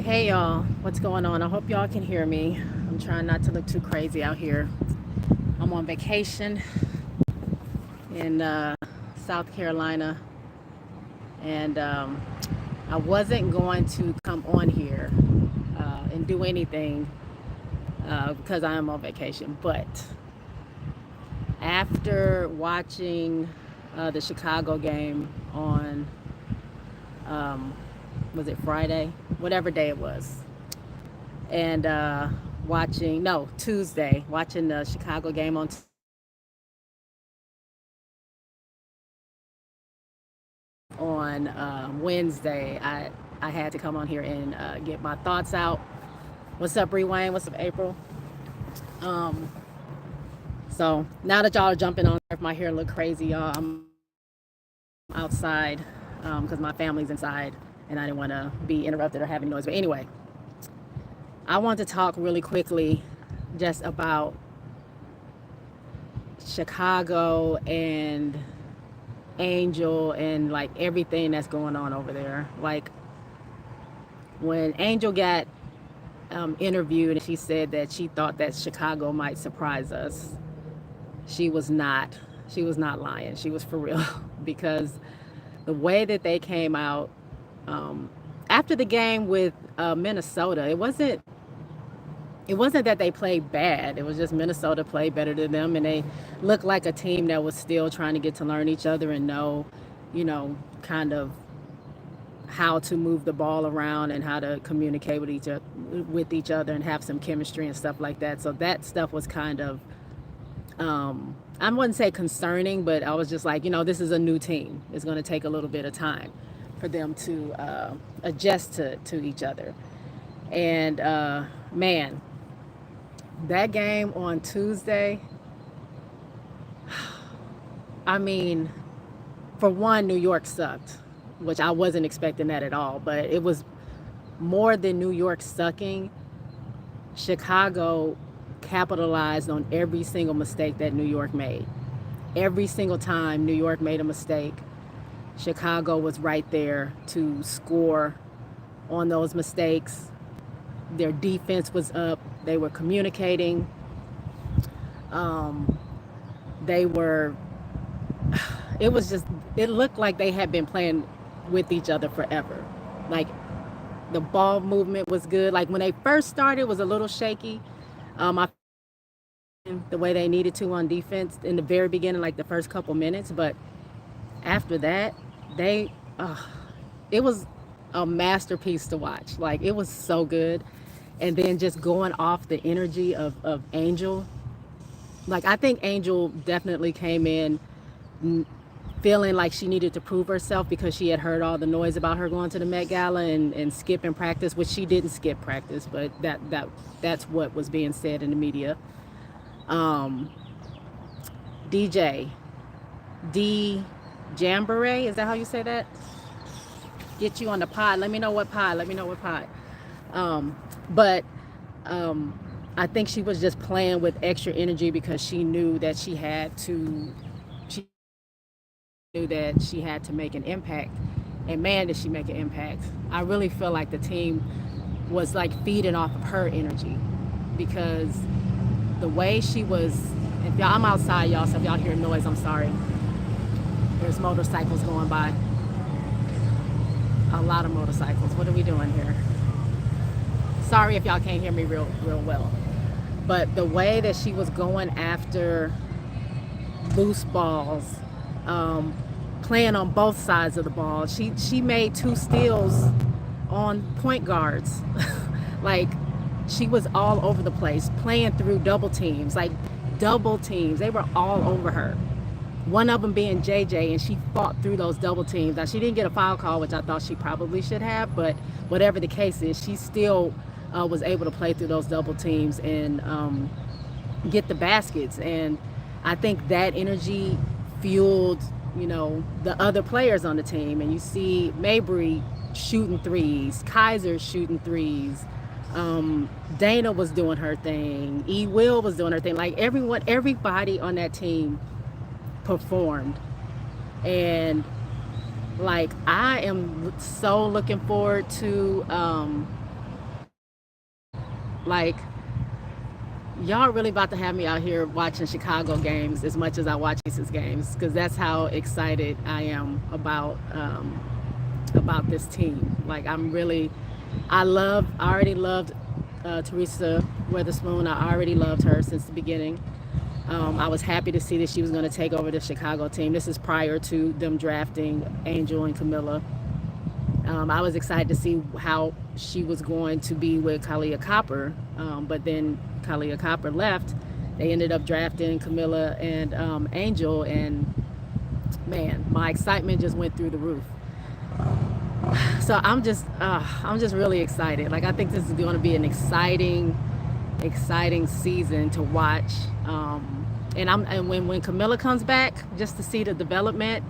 Hey y'all, what's going on? I hope y'all can hear me. I'm trying not to look too crazy out here. I'm on vacation in South Carolina, and I wasn't going to come on here and do anything because I am on vacation. But after watching the Chicago game on, was it Friday? Whatever day it was, and no, Tuesday, watching the Chicago game on Wednesday, I had to come on here and get my thoughts out. What's up, Rewind? What's up, April? Um, so now that y'all are jumping on, if my hair look crazy, y'all, I'm outside because my family's inside, and I didn't want to be interrupted or having noise. But anyway, I want to talk really quickly just about Chicago and Angel and like everything that's going on over there. Like when Angel got interviewed and she said that she thought that Chicago might surprise us, she was not. She was not lying. She was for real because the way that they came out after the game with Minnesota, it wasn't that they played bad. It was just Minnesota played better than them, and they looked like a team that was still trying to get to learn each other and know, kind of how to move the ball around and how to communicate with each other and have some chemistry and stuff like that. So that stuff was kind of I wouldn't say concerning, but I was just like, this is a new team. It's going to take a little bit of time for them to adjust to each other. And man, that game on Tuesday, I mean, for one, New York sucked, which I wasn't expecting that at all. But it was more than New York sucking. Chicago capitalized on every single mistake that New York made. Every single time New York made a mistake, Chicago was right there to score on those mistakes. Their defense was up. They were communicating. Um, they were, it was just, it looked like they had been playing with each other forever. Like the ball movement was good. Like when they first started, it was a little shaky. I the way they needed to on defense in the very beginning, like the first couple minutes. But after that, they, it was a masterpiece to watch. Like it was so good. And then just going off the energy of Angel, like I think Angel definitely came in feeling like she needed to prove herself because she had heard all the noise about her going to the Met Gala and skipping practice, which she didn't skip practice, but that's what was being said in the media. Um, DJ D Jamboree, is that how you say that? Get you on the pod. Let me know what pod. Let me know what pod. But I think she was just playing with extra energy because she knew that she had to. She knew that she had to make an impact, and man, did she make an impact! I really feel like the team was like feeding off of her energy because the way she was. If y'all, I'm outside, y'all. So if y'all hear noise, I'm sorry. There's motorcycles going by. A lot of motorcycles. What are we doing here? Sorry if y'all can't hear me real well. But the way that she was going after loose balls, playing on both sides of the ball, she made 2 steals on point guards. Like she was all over the place, playing through double teams, like double teams. They were all over her. One of them being JJ, and she fought through those double teams. Now she didn't get a foul call, which I thought she probably should have, but whatever the case is, she still was able to play through those double teams and get the baskets. And I think that energy fueled, the other players on the team. And you see Mabry shooting threes, Kaiser shooting threes, Dana was doing her thing, Will was doing her thing. Like everybody on that team performed. And like I am so looking forward to Like, y'all really about to have me out here watching Chicago games as much as I watch Aces games, because that's how excited I am about this team. Like, I already loved Teresa Witherspoon. I already loved her since the beginning. I was happy to see that she was going to take over the Chicago team. This is prior to them drafting Angel and Camilla. I was excited to see how she was going to be with Kalia Copper, but then Kalia Copper left. They ended up drafting Camilla and Angel, and man, my excitement just went through the roof. So I'm just really excited. Like, I think this is going to be an exciting season to watch. And when Camilla comes back, just to see the development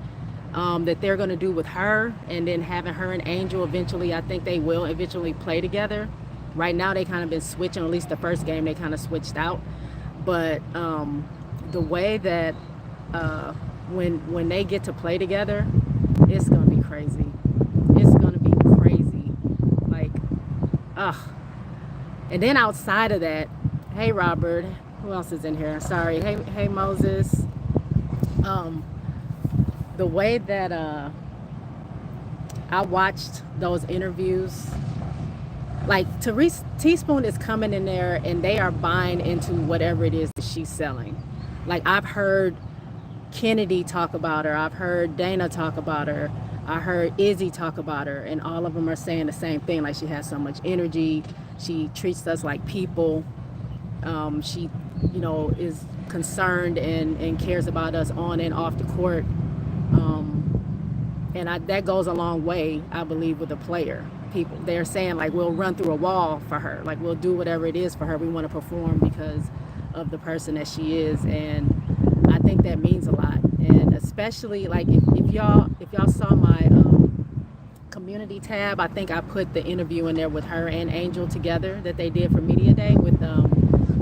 that they're going to do with her, and then having her and Angel eventually, I think they will eventually play together. Right now they kind of been switching, at least the first game they kind of switched out. But the way that when they get to play together, it's going to be crazy. It's going to be crazy. Like, ugh. And then outside of that, hey Robert, who else is in here? Sorry. Hey Moses. The way that I watched those interviews, like, Teaspoon is coming in there and they are buying into whatever it is that she's selling. Like, I've heard Kennedy talk about her, I've heard Dana talk about her, I heard Izzy talk about her, and all of them are saying the same thing. Like, she has so much energy, she treats us like people, she, is concerned and cares about us on and off the court. And that goes a long way, I believe, with a player. People, they're saying, like, we'll run through a wall for her. Like, we'll do whatever it is for her. We want to perform because of the person that she is. And I think that means a lot. And especially, like, if y'all saw my community tab, I think I put the interview in there with her and Angel together that they did for Media Day with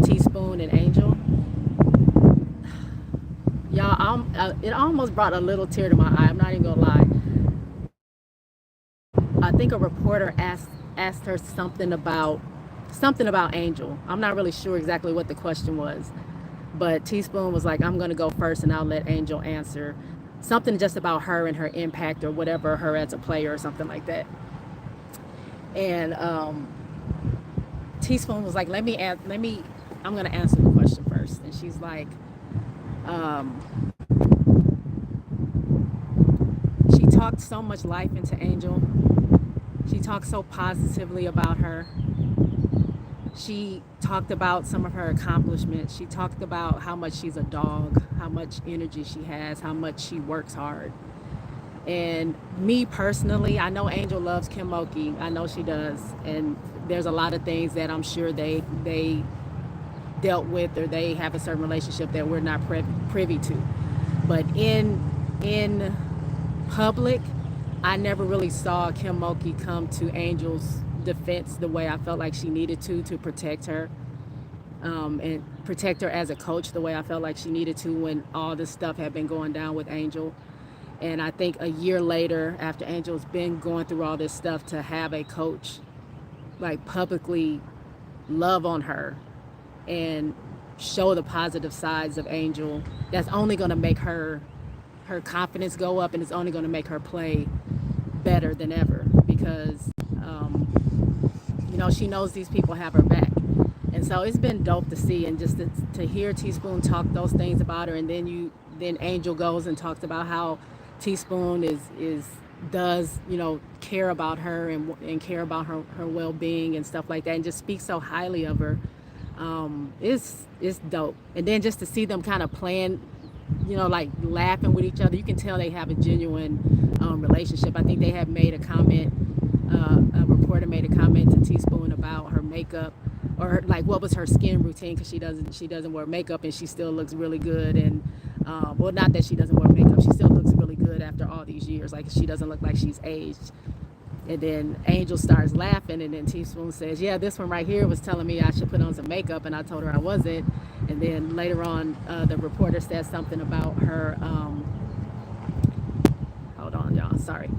Teaspoon and Angel. Y'all, it almost brought a little tear to my eye. I'm not even gonna lie. I think a reporter asked her something about Angel. I'm not really sure exactly what the question was, but Teaspoon was like, I'm gonna go first and I'll let Angel answer. Something just about her and her impact or whatever, her as a player or something like that. And Teaspoon was like, I'm gonna answer the question first. And she's like, she talked so much life into Angel. She talked so positively about her. She talked about some of her accomplishments. She talked about how much she's a dog, how much energy she has, how much she works hard. And me personally, I know Angel loves Kim Mulkey. I know she does. And there's a lot of things that I'm sure they dealt with, or they have a certain relationship that we're not privy to. But in public, I never really saw Kim Mulkey come to Angel's defense the way I felt like she needed to protect her, and protect her as a coach the way I felt like she needed to when all this stuff had been going down with Angel. And I think a year later, after Angel's been going through all this stuff, to have a coach like publicly love on her and show the positive sides of Angel, that's only going to make her confidence go up, and it's only going to make her play better than ever, because she knows these people have her back. And so it's been dope to see, and just to hear Teaspoon talk those things about her. And then Angel goes and talks about how Teaspoon does care about her and care about her well-being and stuff like that, and just speaks so highly of her. It's dope. And then just to see them kind of playing, like laughing with each other, you can tell they have a genuine relationship. I think they have made a comment, a reporter made a comment to Teaspoon about her makeup, or like what was her skin routine, because she doesn't wear makeup and she still looks really good. And well, not that she doesn't wear makeup, she still looks really good after all these years. Like, she doesn't look like she's aged. And then Angel starts laughing, and then Teaspoon says, yeah, this one right here was telling me I should put on some makeup, and I told her I wasn't. And then later on, the reporter says something about her, hold on, y'all, sorry.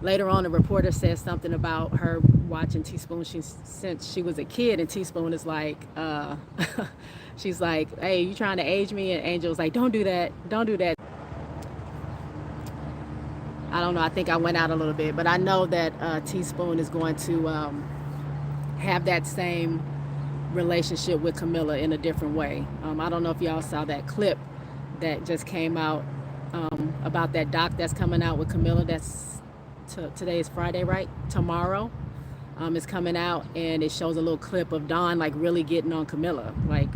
Later on, a reporter says something about her watching Teaspoon since she was a kid, and Teaspoon is like, she's like, "Hey, you trying to age me?" And Angel's like, "Don't do that, don't do that." I don't know. I think I went out a little bit, but I know that Teaspoon is going to have that same relationship with Camilla in a different way. I don't know if y'all saw that clip that just came out about that doc that's coming out with Camilla. Today is Friday, right? Tomorrow is coming out, and it shows a little clip of Dawn like really getting on Camilla, like,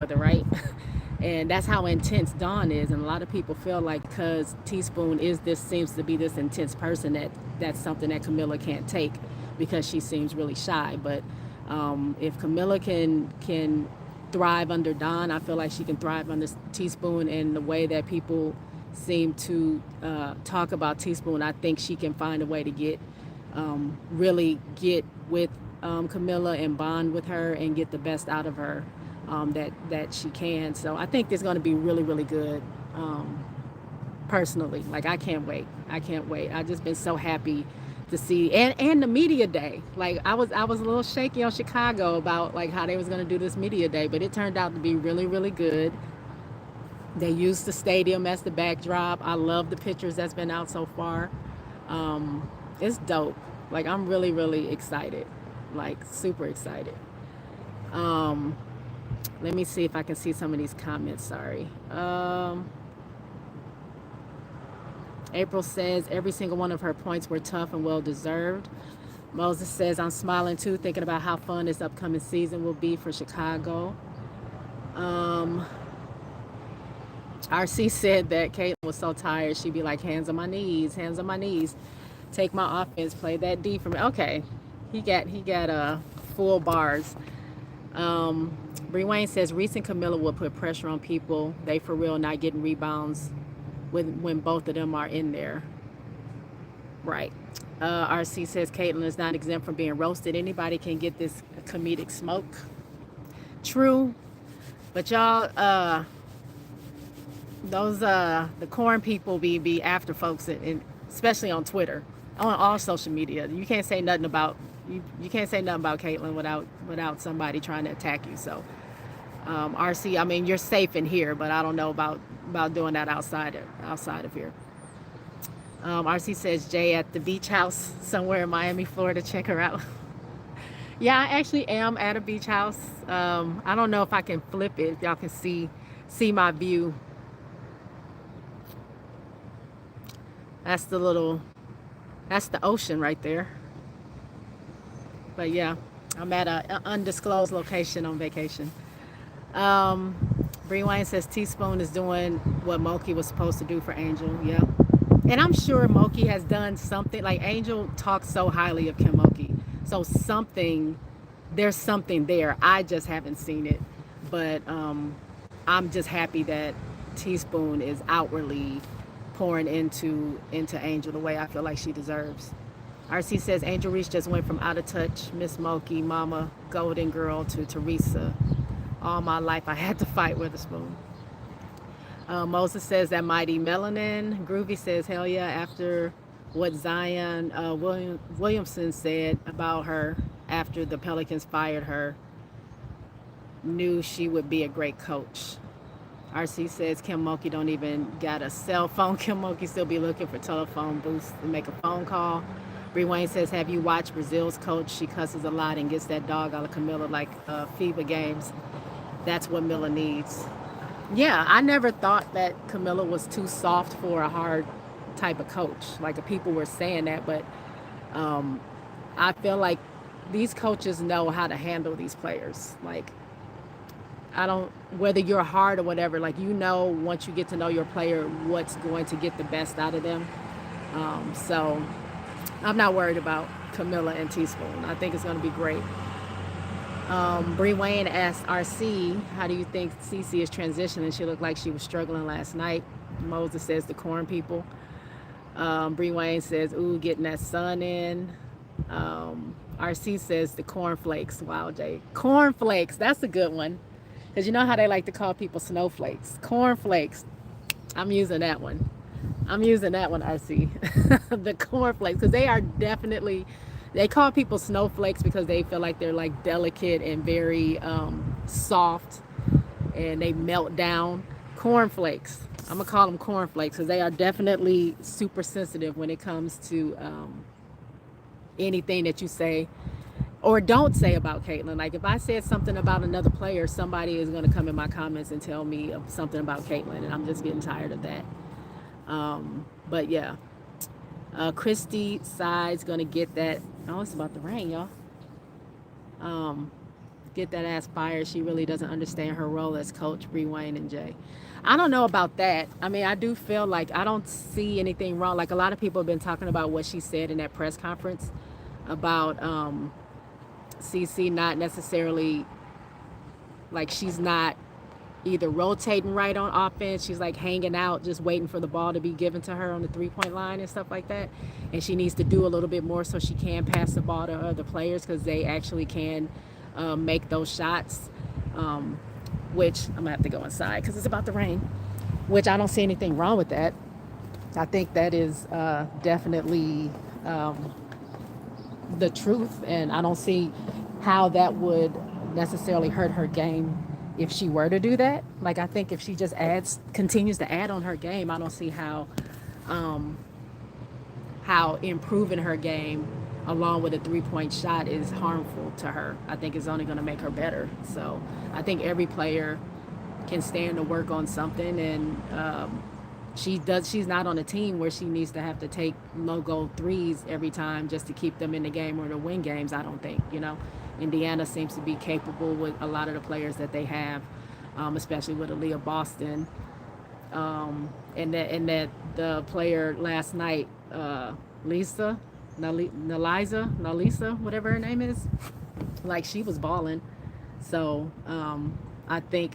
right? And that's how intense Dawn is, and a lot of people feel like because Teaspoon seems to be this intense person, that's something that Camilla can't take because she seems really shy. But if Camilla can thrive under Dawn, I feel like she can thrive under Teaspoon. And the way that people seem to talk about Teaspoon, I think she can find a way to really get with Camilla and bond with her and get the best out of her that she can. So I think it's going to be really, really good. Personally, like, I can't wait. I've just been so happy to see, and the media day. Like, I was a little shaky on Chicago about like how they was going to do this media day, but it turned out to be really, really good. They used the stadium as the backdrop. I love the pictures that's been out so far. It's dope. Like, I'm really, really excited, like super excited. Let me see if I can see some of these comments. Sorry. April says every single one of her points were tough and well deserved. Moses says, I'm smiling too, thinking about how fun this upcoming season will be for Chicago. RC said that Caitlin was so tired, she'd be like, hands on my knees, take my offense, play that D for me. Okay, he got full bars. Bree Wayne says Reese and Camilla will put pressure on people. They for real not getting rebounds when both of them are in there. Right. RC says Caitlin is not exempt from being roasted. Anybody can get this comedic smoke. True. But y'all, those the corn people be after folks, especially on Twitter, on all social media. You can't say nothing about Caitlin without somebody trying to attack you. So RC, I mean, you're safe in here, but I don't know about doing that outside of here. RC says Jay at the beach house somewhere in Miami, Florida. Check her out. Yeah, I actually am at a beach house. I don't know if I can flip it, if y'all can see my view. That's the ocean right there. But yeah, I'm at an undisclosed location on vacation. Bree Wayne says Teaspoon is doing what Moki was supposed to do for Angel. Yeah. And I'm sure Moki has done something. Like, Angel talks so highly of Kim Moki. So there's something there. I just haven't seen it. But I'm just happy that Teaspoon is outwardly pouring into Angel the way I feel like she deserves. RC says Angel Reese just went from out of touch, Miss Moki, Mama, Golden Girl to Teresa. All my life I had to fight with a spoon. Moses says that mighty melanin. Groovy says hell yeah, after what Zion Williamson said about her after the Pelicans fired her, knew she would be a great coach. RC says Kim Moki don't even got a cell phone. Kim Moki still be looking for telephone booths to make a phone call. Bree Wayne says, have you watched Brazil's coach? She cusses a lot and gets that dog out of Camilla like FIBA games. That's what Milla needs. Yeah, I never thought that Camilla was too soft for a hard type of coach. Like, people were saying that, but I feel like these coaches know how to handle these players. Like, whether you're hard or whatever, like, once you get to know your player, what's going to get the best out of them. So I'm not worried about Camilla and Teaspoon. I think it's going to be great. Bree Wayne asked RC, how do you think Cece is transitioning? She looked like she was struggling last night. Moses says the corn people. Bree Wayne says, ooh, getting that sun in. RC says the cornflakes. Wow, Jay. Cornflakes, that's a good one. Because you know how they like to call people snowflakes. Cornflakes. I'm using that one. I'm using that one, RC. The cornflakes, because they are definitely, they call people snowflakes because they feel like they're like delicate and very soft and they melt down. Cornflakes. I'm gonna call them cornflakes because they are definitely super sensitive when it comes to anything that you say or don't say about Caitlin. Like if I said something about another player, somebody is gonna come in my comments and tell me something about Caitlin, and I'm just getting tired of that. But yeah, Christy Side's gonna get that. Oh, it's about to rain, y'all. Um, get that ass fired. She really doesn't understand her role as coach, Bree Wayne and Jay. I don't know about that. I mean, I do feel like I don't see anything wrong. Like a lot of people have been talking about what she said in that press conference about CC not necessarily, like she's not either rotating right on offense. She's like hanging out, just waiting for the ball to be given to her on the 3-point line and stuff like that. And she needs to do a little bit more so she can pass the ball to other players because they actually can make those shots. Which I'm gonna have to go inside because it's about to rain. Which I don't see anything wrong with that. I think that is definitely the truth, and I don't see how that would necessarily hurt her game if she were to do that. Like I think if she just continues to add on her game, I don't see um, how improving her game along with a 3-point shot is harmful to her. I think it's only going to make her better. So I think every player can stand to work on something, and she's not on a team where she needs to have to take low goal threes every time just to keep them in the game or to win games. I don't think, Indiana seems to be capable with a lot of the players that they have, especially with Aaliyah Boston, and that the player last night, Lisa Nalisa, whatever her name is, like she was balling. So I think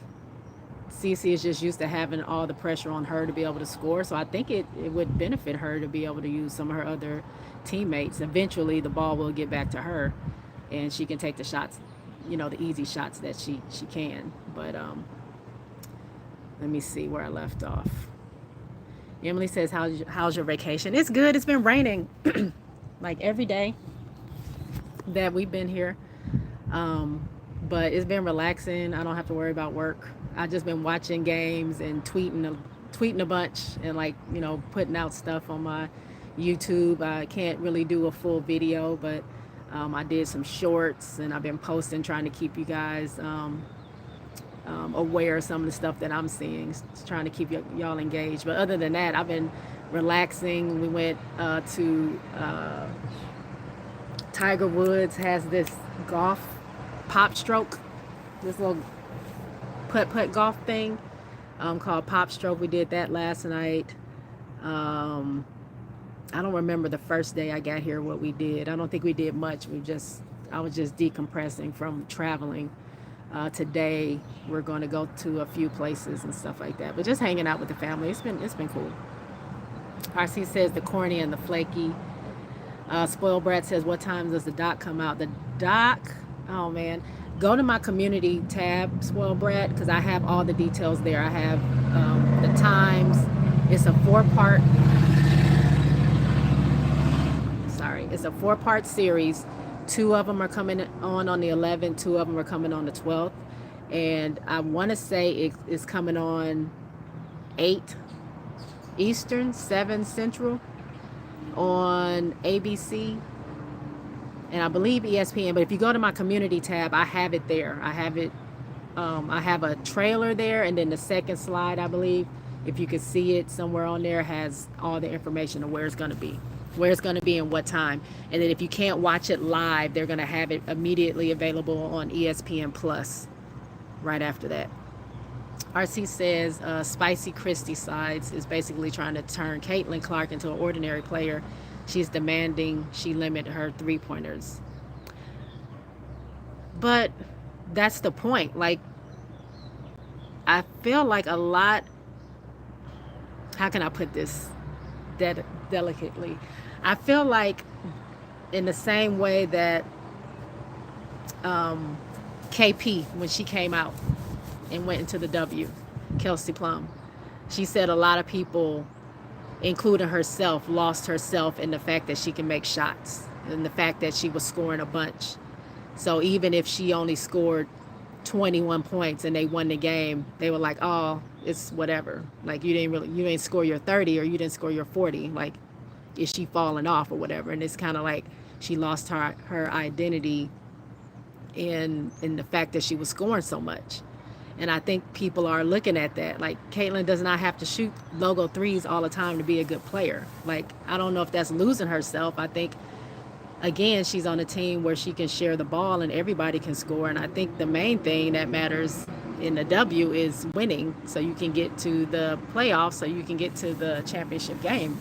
Cece is just used to having all the pressure on her to be able to score. So I think it would benefit her to be able to use some of her other teammates. Eventually, the ball will get back to her, and she can take the shots, the easy shots that she can. But let me see where I left off. Emily says, how's your vacation? It's good. It's been raining like every day that we've been here. But it's been relaxing. I don't have to worry about work. I've just been watching games and tweeting a bunch and putting out stuff on my YouTube. I can't really do a full video, but I did some shorts and I've been posting, trying to keep you guys aware of some of the stuff that I'm seeing, trying to keep y'all engaged. But other than that, I've been relaxing. We went to Tiger Woods has this golf pop stroke, this little putt golf thing called Pop Stroke. We did that last night. I don't remember the first day I got here what we did. I don't think we did much. I was just decompressing from traveling. Today we're going to go to a few places and stuff like that, but just hanging out with the family. It's been cool. RC says the corny and the flaky. Spoiled Brat says, what time does the doc come out? The doc, oh man, go to my community tab, Spoiled Brat, because I have all the details there. I have the times. It's a 4-part. It's a 4-part series. 2 of them are coming on the 11th. 2 of them are coming on the 12th. And I want to say it's coming on 8 Eastern, 7 Central on ABC. And I believe ESPN. But if you go to my community tab, I have it there. I have a trailer there. And then the second slide, I believe, if you could see it somewhere on there, has all the information of where it's going to be. And what time. And then if you can't watch it live, they're going to have it immediately available on ESPN Plus right after that. RC says Spicy Christie Sides is basically trying to turn Caitlin Clark into an ordinary player. She's demanding she limit her 3-pointers. But that's the point. Like, I feel like a lot, how can I put this delicately? I feel like in the same way that KP, when she came out and went into the W, Kelsey Plum, she said a lot of people including herself, lost herself in the fact that she can make shots and the fact that she was scoring a bunch. So even if she only scored 21 points and they won the game, they were like, oh, it's whatever. Like you didn't score your 30 or you didn't score your 40. Like, is she falling off or whatever? And it's kind of like she lost her identity in the fact that she was scoring so much. And I think people are looking at that. Like, Caitlin does not have to shoot logo threes all the time to be a good player. Like, I don't know if that's losing herself. I think, again, she's on a team where she can share the ball and everybody can score. And I think the main thing that matters in the W is winning, so you can get to the playoffs, so you can get to the championship game.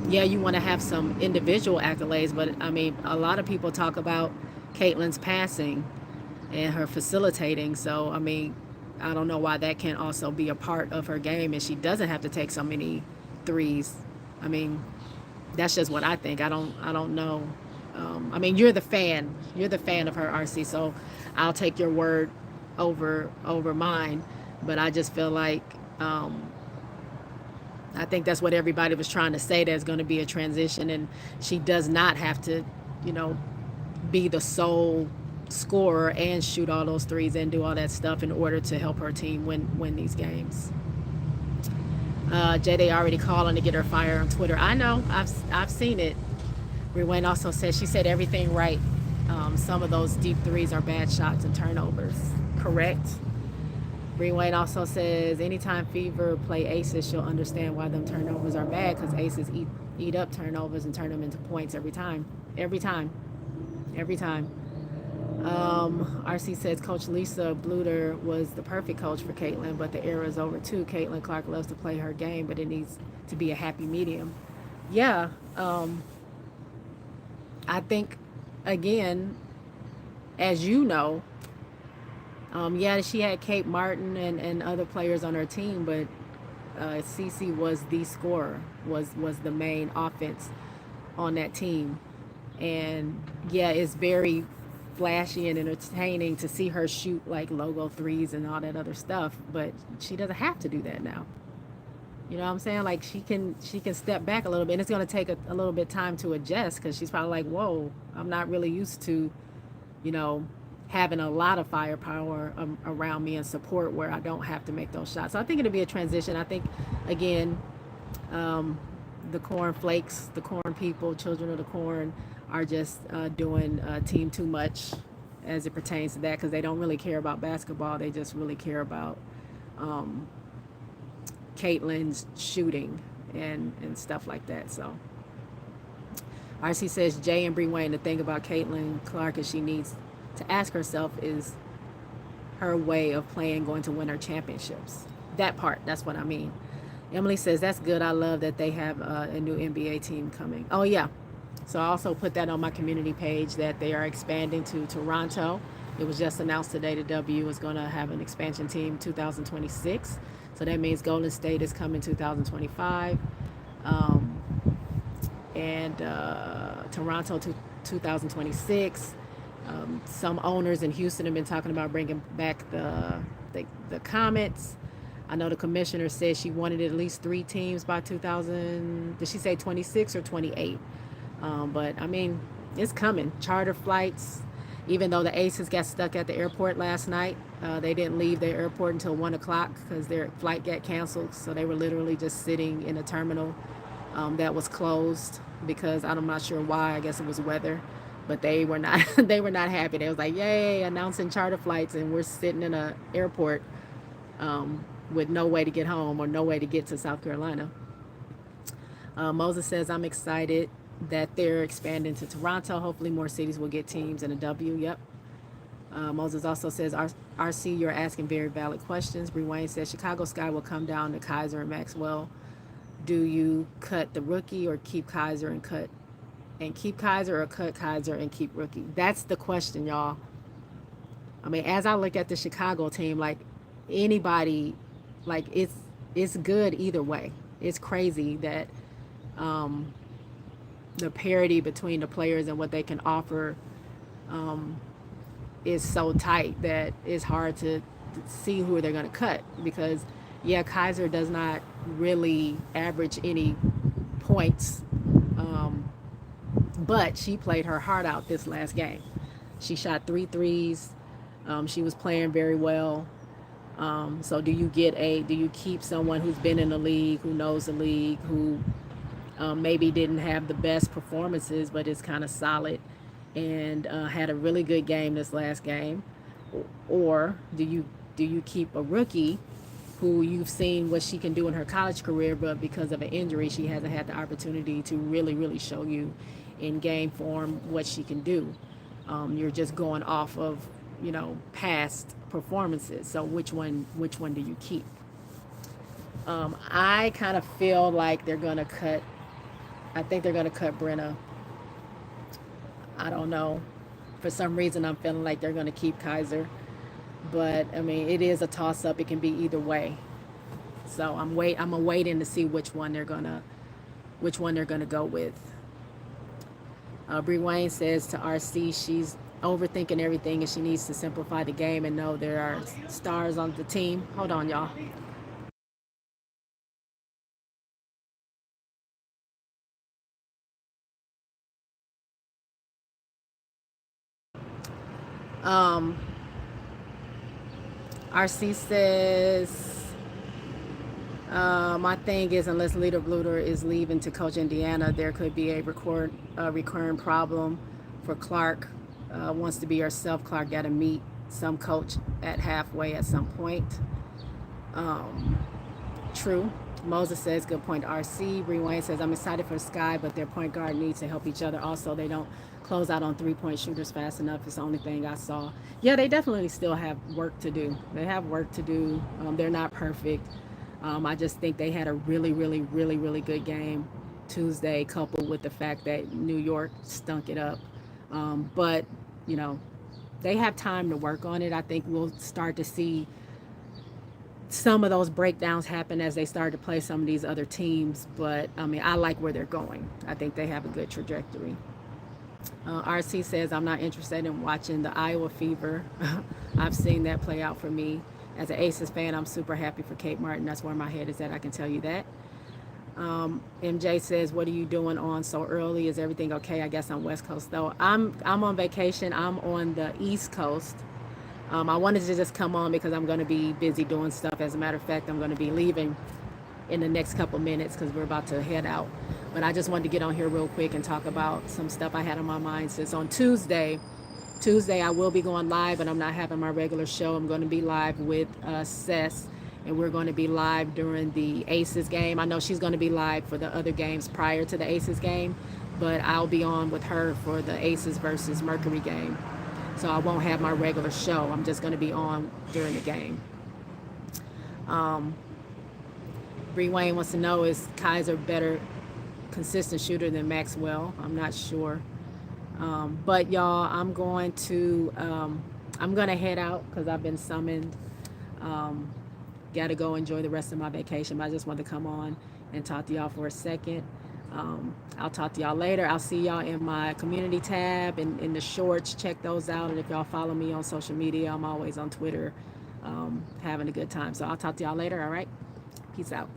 Yeah, you want to have some individual accolades, but I mean, a lot of people talk about Caitlin's passing and her facilitating. So, I mean, I don't know why that can't also be a part of her game and she doesn't have to take so many threes. I mean, that's just what I think. I don't know. I mean, you're the fan. You're the fan of her, RC. So I'll take your word over mine. But I just feel like I think that's what everybody was trying to say. There's going to be a transition, and she does not have to, you know, be the sole scorer and shoot all those threes and do all that stuff in order to help her team win these games. Jay already calling to get her fired on Twitter. I know, I've seen it. Rewain also said she said everything right. Some of those deep threes are bad shots and turnovers. Correct. Rewain also says anytime Fever play aces, she'll understand why them turnovers are bad, because aces eat up turnovers and turn them into points every time. Every time. Every time. RC says Coach Lisa Bluter was the perfect coach for Caitlin, but the era is over too. Caitlin Clark loves to play her game, but it needs to be a happy medium. Yeah, I think, again, as you know, yeah, she had Kate Martin and other players on her team, but Cece was the scorer, was the main offense on that team. And yeah, it's very flashy and entertaining to see her shoot like logo threes and all that other stuff, but she doesn't have to do that now. You know what I'm saying? Like, she can step back a little bit, and it's going to take a little bit time to adjust, because she's probably like, whoa, I'm not really used to, you know, having a lot of firepower around me and support where I don't have to make those shots. So I think it'll be a transition. I think, again, the corn flakes, the corn people, children of the corn, are just doing team too much as it pertains to that, because they don't really care about basketball. They just really care about Caitlin's shooting and stuff like that. So RC says Jay and Bree Wayne, the thing about Caitlin Clark is she needs to ask herself, is her way of playing going to win her championships? That part, that's what I mean. Emily says that's good. I love that they have a new NBA team coming. Oh yeah, so I also put that on my community page that they are expanding to Toronto. It was just announced today the W is going to have an expansion team 2026. So that means Golden State is coming 2025. And Toronto to 2026. Some owners in Houston have been talking about bringing back the Comets. I know the commissioner said she wanted at least 3 teams by 2000. Did she say 26 or 28? But I mean, it's coming. Charter flights. Even though the Aces got stuck at the airport last night, they didn't leave their airport until 1 o'clock because their flight got canceled. So they were literally just sitting in a terminal that was closed because I'm not sure why. I guess it was weather. But they were not they were not happy. They was like, yay, announcing charter flights, and we're sitting in an airport with no way to get home or no way to get to South Carolina. Moses says, I'm excited that they're expanding to Toronto. Hopefully more cities will get teams in a W. Yep. Moses also says, RC, you're asking very valid questions. Bree Wayne says, Chicago Sky will come down to Kaiser and Maxwell. Do you cut the rookie or keep Kaiser and keep Kaiser, or cut Kaiser and keep rookie? That's the question, y'all. I mean, as I look at the Chicago team, like, anybody, like, it's good either way. It's crazy that the parity between the players and what they can offer is so tight that it's hard to see who they're going to cut, because Yeah, Kaiser does not really average any points, um, but she played her heart out this last game. She shot three threes. She was playing very well. So do you keep someone who's been in the league, who knows the league, who maybe didn't have the best performances, but is kind of solid and had a really good game this last game, or do you keep a rookie who you've seen what she can do in her college career, but because of an injury, she hasn't had the opportunity to really show you in game form what she can do. You're just going off of past performances. So which one do you keep? I kind of feel like they're gonna cut. I think they're gonna cut Brenna. I don't know. For some reason, I'm feeling like they're gonna keep Kaiser, but I mean, it is a toss up. It can be either way. So I'm waiting to see which one they're gonna go with. Bree Wayne says to RC she's overthinking everything and she needs to simplify the game and know there are stars on the team. Hold on, y'all. Um, RC says, my thing is, unless Leader Bluter is leaving to coach Indiana, there could be a recurring problem for Clark. Wants to be herself. Clark got to meet some coach at halfway at some point. Um, True. Moses says, good point, RC. Bree Wayne says, I'm excited for Sky, but their point guard needs to help each other. Also, they don't close out on 3-point shooters fast enough. It's the only thing I saw. Yeah, they definitely still have work to do. They have work to do. They're not perfect. I just think they had a really good game Tuesday, coupled with the fact that New York stunk it up. But, you know, they have time to work on it. I think we'll start to see some of those breakdowns happen as they start to play some of these other teams. But I mean, I like where they're going. I think they have a good trajectory. RC says, I'm not interested in watching the Iowa Fever. I've seen that play out for me. As an Aces fan, I'm super happy for Kate Martin. That's where my head is at. I can tell you that. MJ says, what are you doing on so early? Is everything okay? I guess I'm West Coast though. I'm on vacation. I'm on the East Coast. I wanted to just come on because I'm going to be busy doing stuff. As a matter of fact, I'm going to be leaving in the next couple minutes because we're about to head out. But I just wanted to get on here real quick and talk about some stuff I had on my mind since on Tuesday I will be going live, and I'm not having my regular show. I'm going to be live with Sess, and we're going to be live during the Aces game. I know she's going to be live for the other games prior to the Aces game, but I'll be on with her for the Aces versus Mercury game. So I won't have my regular show. I'm just going to be on during the game. Bree Wayne wants to know, is Kaiser better consistent shooter than Maxwell? I'm not sure. But y'all, I'm going to head out because I've been summoned. Got to go enjoy the rest of my vacation. But I just wanted to come on and talk to y'all for a second. I'll talk to y'all later. I'll see y'all in my community tab and in the shorts. Check those out. And if y'all follow me on social media, I'm always on Twitter, having a good time. So I'll talk to y'all later. All right. Peace out.